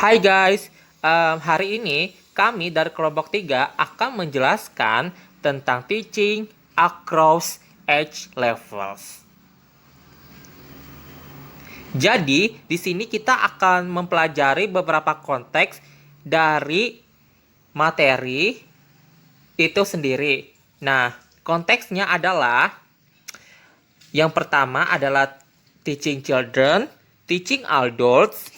Hai guys, hari ini kami dari kelompok 3 akan menjelaskan tentang teaching across age levels. Jadi, di sini kita akan mempelajari beberapa konteks dari materi itu sendiri. Nah, konteksnya adalah yang pertama adalah teaching children, teaching adults,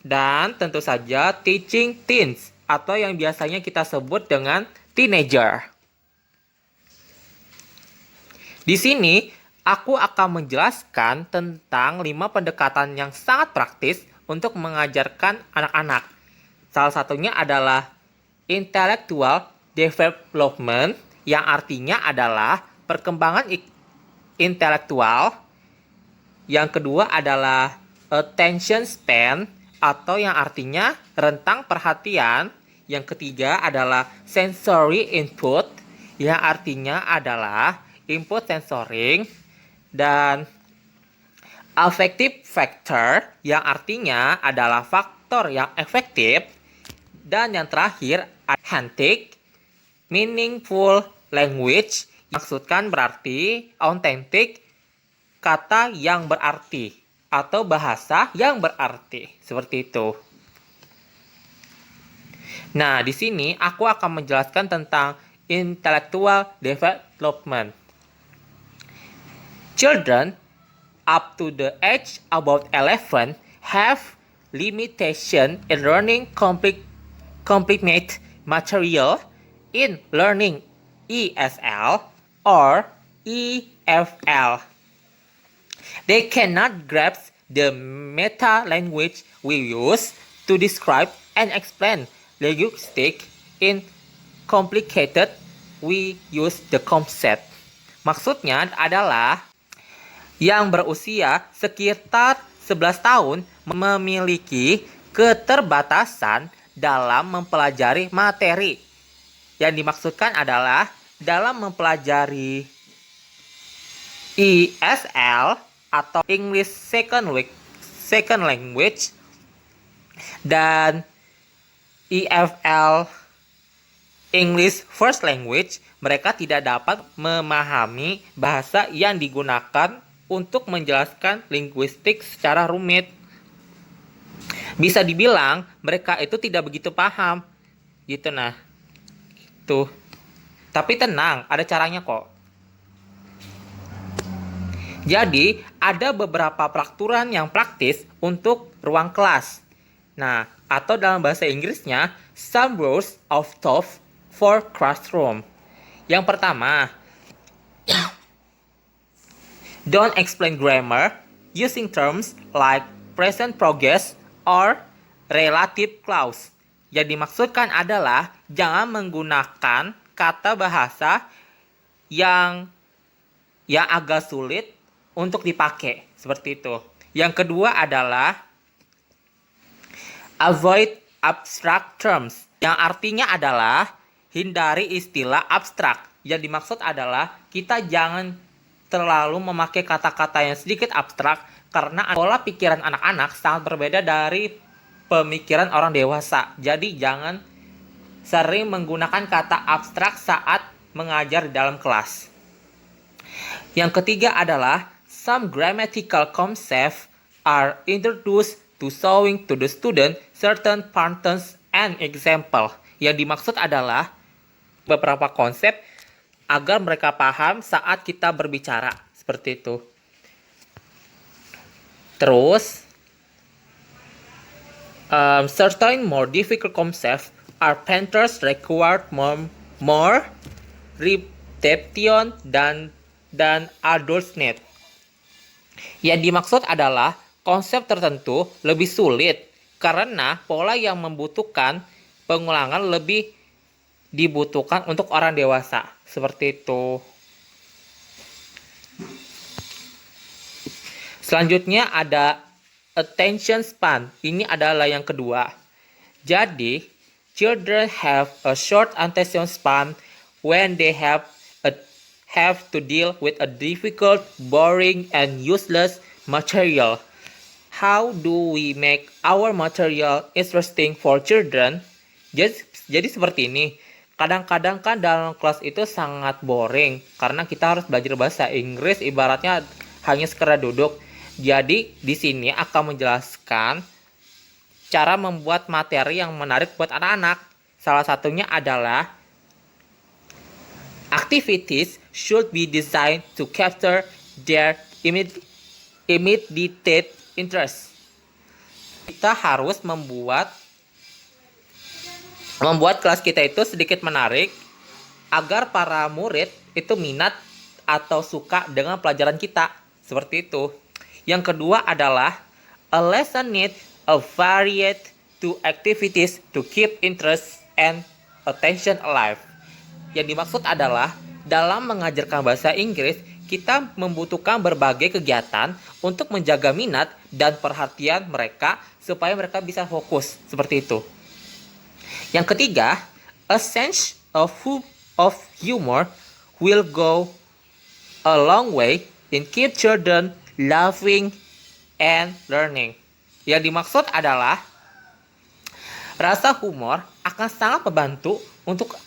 dan tentu saja teaching teens atau yang biasanya kita sebut dengan teenager. Di sini aku akan menjelaskan tentang 5 pendekatan yang sangat praktis untuk mengajarkan anak-anak. Salah satunya adalah intellectual development, yang artinya adalah perkembangan intelektual. Yang kedua adalah attention span, atau yang artinya rentang perhatian. Yang ketiga adalah sensory input, yang artinya adalah input sensoring. Dan affective factor, yang artinya adalah faktor yang efektif. Dan yang terakhir, authentic, meaningful language, maksudkan berarti authentic, kata yang berarti atau bahasa yang berarti, seperti itu. Nah, di sini aku akan menjelaskan tentang intellectual development. Children up to the age about 11 have limitation in learning complete material in learning ESL or EFL. They cannot grasp the meta-language we use to describe and explain linguistics in complicated we use the concept. Maksudnya adalah yang berusia sekitar 11 tahun memiliki keterbatasan dalam mempelajari materi. Yang dimaksudkan adalah dalam mempelajari ESL atau English second language dan EFL English first language, mereka tidak dapat memahami bahasa yang digunakan untuk menjelaskan linguistik secara rumit. Bisa dibilang mereka itu tidak begitu paham gitu. Nah, tuh. Tapi tenang, ada caranya kok. Jadi, ada beberapa peraturan yang praktis untuk ruang kelas. Nah, atau dalam bahasa Inggrisnya, some rules of thought for classroom. Yang pertama, don't explain grammar using terms like present progress or relative clause. Yang dimaksudkan adalah jangan menggunakan kata bahasa yang agak sulit untuk dipakai, seperti itu. Yang kedua adalah avoid abstract terms, yang artinya adalah hindari istilah abstrak. Yang dimaksud adalah kita jangan terlalu memakai kata-kata yang sedikit abstrak, karena pola pikiran anak-anak sangat berbeda dari pemikiran orang dewasa. Jadi jangan sering menggunakan kata abstrak saat mengajar di dalam kelas. Yang ketiga adalah some grammatical concepts are introduced to showing to the student certain patterns and example. Yang dimaksud adalah beberapa konsep agar mereka paham saat kita berbicara, seperti itu. Terus, certain more difficult concepts are painters required more repetition dan adults need. Yang dimaksud adalah konsep tertentu lebih sulit karena pola yang membutuhkan pengulangan lebih dibutuhkan untuk orang dewasa, seperti itu. Selanjutnya ada attention span. Ini adalah yang kedua. Jadi, children have a short attention span when they have to deal with a difficult, boring, and useless material. how do we make our material interesting for children? Jadi seperti ini. Kadang-kadang kan dalam kelas itu sangat boring karena kita harus belajar bahasa Inggris ibaratnya hanya sekedar duduk. Jadi di sini akan menjelaskan cara membuat materi yang menarik buat anak-anak. Salah satunya adalah activities should be designed to capture their immediate interest. Kita harus membuat kelas kita itu sedikit menarik agar para murid itu minat atau suka dengan pelajaran kita. Seperti itu. Yang kedua adalah a lesson need a varied to activities to keep interest and attention alive. Yang dimaksud adalah dalam mengajarkan bahasa Inggris, kita membutuhkan berbagai kegiatan untuk menjaga minat dan perhatian mereka supaya mereka bisa fokus. Seperti itu. Yang ketiga, a sense of humor will go a long way in keep children laughing and learning. Yang dimaksud adalah rasa humor akan sangat membantu untuk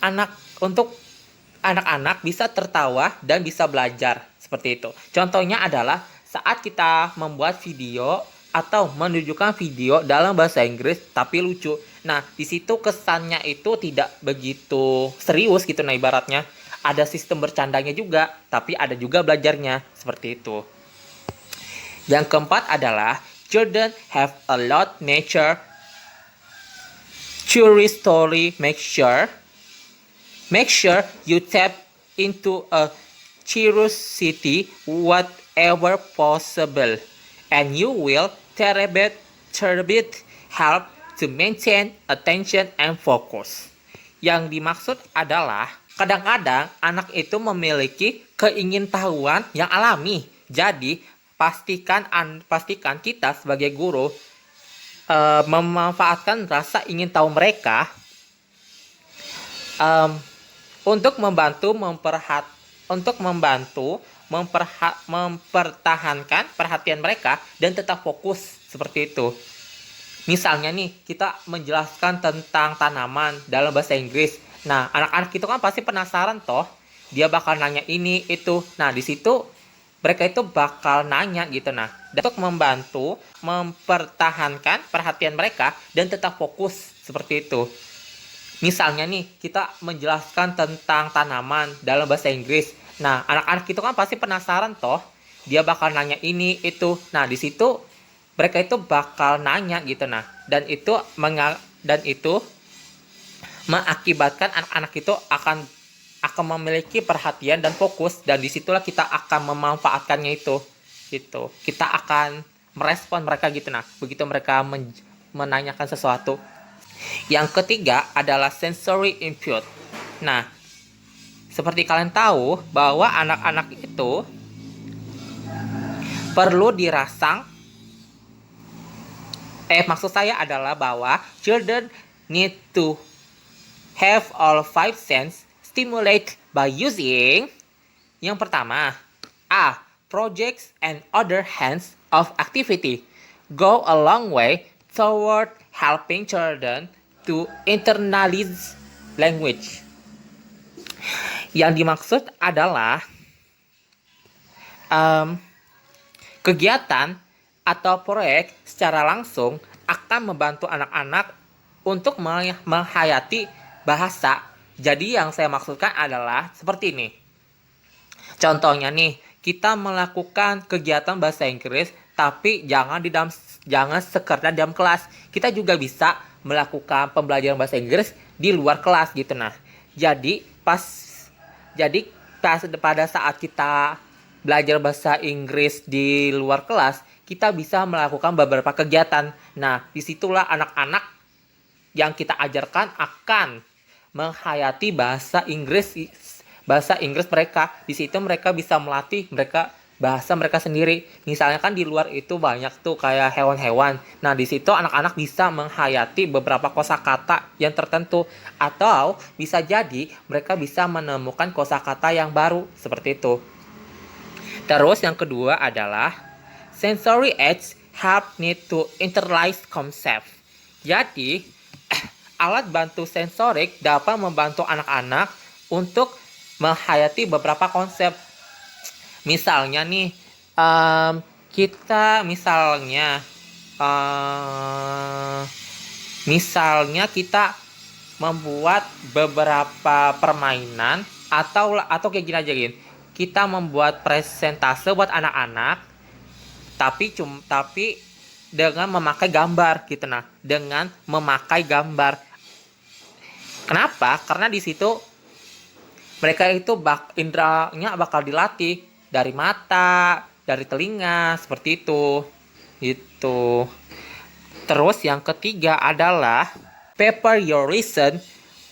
anak-anak bisa tertawa dan bisa belajar. Seperti itu. Contohnya adalah saat kita membuat video atau menunjukkan video dalam bahasa Inggris tapi lucu. Nah, di situ kesannya itu tidak begitu serius gitu. Nah, ibaratnya ada sistem bercandanya juga, tapi ada juga belajarnya. Seperti itu. Yang keempat adalah children have a lot nature curious story. Make sure you tap into a curiosity whatever possible, and you will terabit help to maintain attention and focus. Yang dimaksud adalah kadang-kadang anak itu memiliki keingintahuan yang alami. Jadi pastikan kita sebagai guru memanfaatkan rasa ingin tahu mereka untuk membantu mempertahankan perhatian mereka dan tetap fokus. Seperti itu. Misalnya nih, kita menjelaskan tentang tanaman dalam bahasa Inggris. Nah, anak-anak itu kan pasti penasaran toh. Dia bakal nanya ini, itu. Nah, di situ mereka itu bakal nanya gitu. Nah, untuk membantu mempertahankan perhatian mereka dan tetap fokus. Seperti itu. Misalnya nih, kita menjelaskan tentang tanaman dalam bahasa Inggris. Nah, anak-anak itu kan pasti penasaran toh. Dia bakal nanya ini, itu. Nah, di situ mereka itu bakal nanya gitu. Nah, dan itu mengakibatkan anak-anak itu akan memiliki perhatian dan fokus, dan disitulah kita akan memanfaatkannya itu gitu. Kita akan merespon mereka gitu. Nah, begitu mereka menanyakan sesuatu. Yang ketiga adalah sensory input. Nah, seperti kalian tahu bahwa anak-anak itu perlu dirangsang. Maksud saya adalah bahwa children need to have all five senses stimulated by using. Yang pertama, A. Projects and other hands of activity go a long way toward helping children to internalize language. Yang dimaksud adalah kegiatan atau proyek secara langsung akan membantu anak-anak untuk menghayati bahasa. Jadi yang saya maksudkan adalah seperti ini. Contohnya nih, kita melakukan kegiatan bahasa Inggris tapi jangan sekedar di dalam kelas. Kita juga bisa melakukan pembelajaran bahasa Inggris di luar kelas gitu. Nah, jadi pada saat kita belajar bahasa Inggris di luar kelas, kita bisa melakukan beberapa kegiatan. Nah, disitulah anak-anak yang kita ajarkan akan menghayati bahasa Inggris mereka. Di situ mereka bisa melatih bahasa mereka sendiri. Misalnya kan di luar itu banyak tuh kayak hewan-hewan. Nah, di situ anak-anak bisa menghayati beberapa kosakata yang tertentu, atau bisa jadi mereka bisa menemukan kosakata yang baru seperti itu. Terus yang kedua adalah sensory aids help need to internalize concept. Jadi, alat bantu sensorik dapat membantu anak-anak untuk menghayati beberapa konsep. Misalnya nih, kita misalnya kita membuat beberapa permainan atau kayak gini aja gini. Kita membuat presentase buat anak-anak tapi dengan memakai gambar gitu nah. Dengan memakai gambar. Kenapa? Karena di situ mereka itu indranya bakal dilatih dari mata, dari telinga, seperti itu. Gitu. Terus yang ketiga adalah paper your reason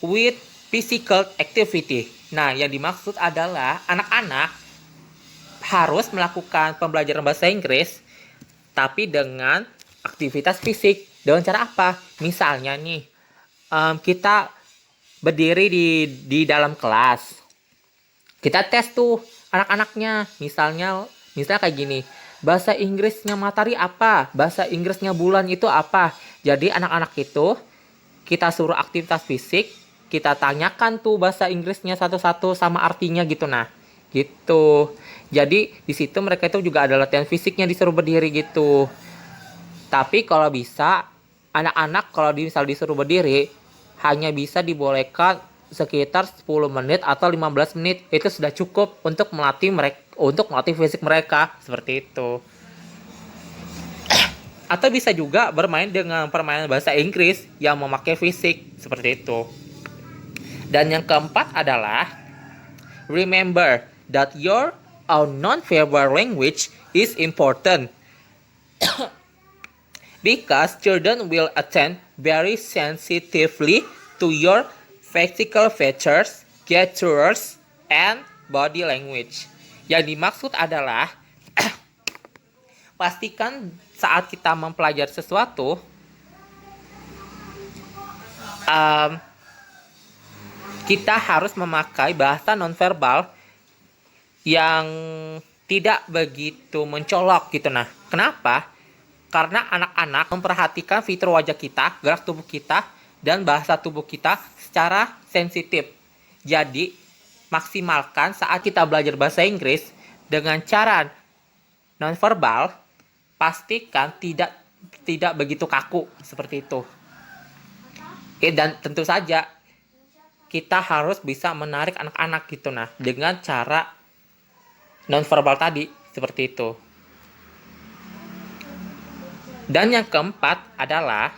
with physical activity. Nah, yang dimaksud adalah anak-anak harus melakukan pembelajaran bahasa Inggris tapi dengan aktivitas fisik. Dengan cara apa? Misalnya nih, kita berdiri di dalam kelas. Kita tes tuh anak-anaknya. Misalnya kayak gini. Bahasa Inggrisnya matahari apa? Bahasa Inggrisnya bulan itu apa? Jadi anak-anak itu kita suruh aktivitas fisik, kita tanyakan tuh bahasa Inggrisnya satu-satu sama artinya gitu nah. Gitu. Jadi di situ mereka itu juga ada latihan fisiknya, disuruh berdiri gitu. Tapi kalau bisa anak-anak kalau misal disuruh berdiri hanya bisa dibolehkan sekitar 10 menit atau 15 menit. Itu sudah cukup untuk melatih fisik mereka seperti itu. Atau bisa juga bermain dengan permainan bahasa Inggris yang memakai fisik seperti itu. Dan yang keempat adalah remember that your own non-verbal language is important because children will attend very sensitively to your physical features, gestures, and body language. Yang dimaksud adalah pastikan saat kita mempelajari sesuatu, kita harus memakai bahasa nonverbal yang tidak begitu mencolok gitu nah. Kenapa? Karena anak-anak memperhatikan fitur wajah kita, gerak tubuh kita, dan bahasa tubuh kita secara sensitif. Jadi, maksimalkan saat kita belajar bahasa Inggris dengan cara nonverbal, pastikan tidak begitu kaku seperti itu. Dan tentu saja kita harus bisa menarik anak-anak gitu nah dengan cara nonverbal tadi seperti itu. Dan yang keempat adalah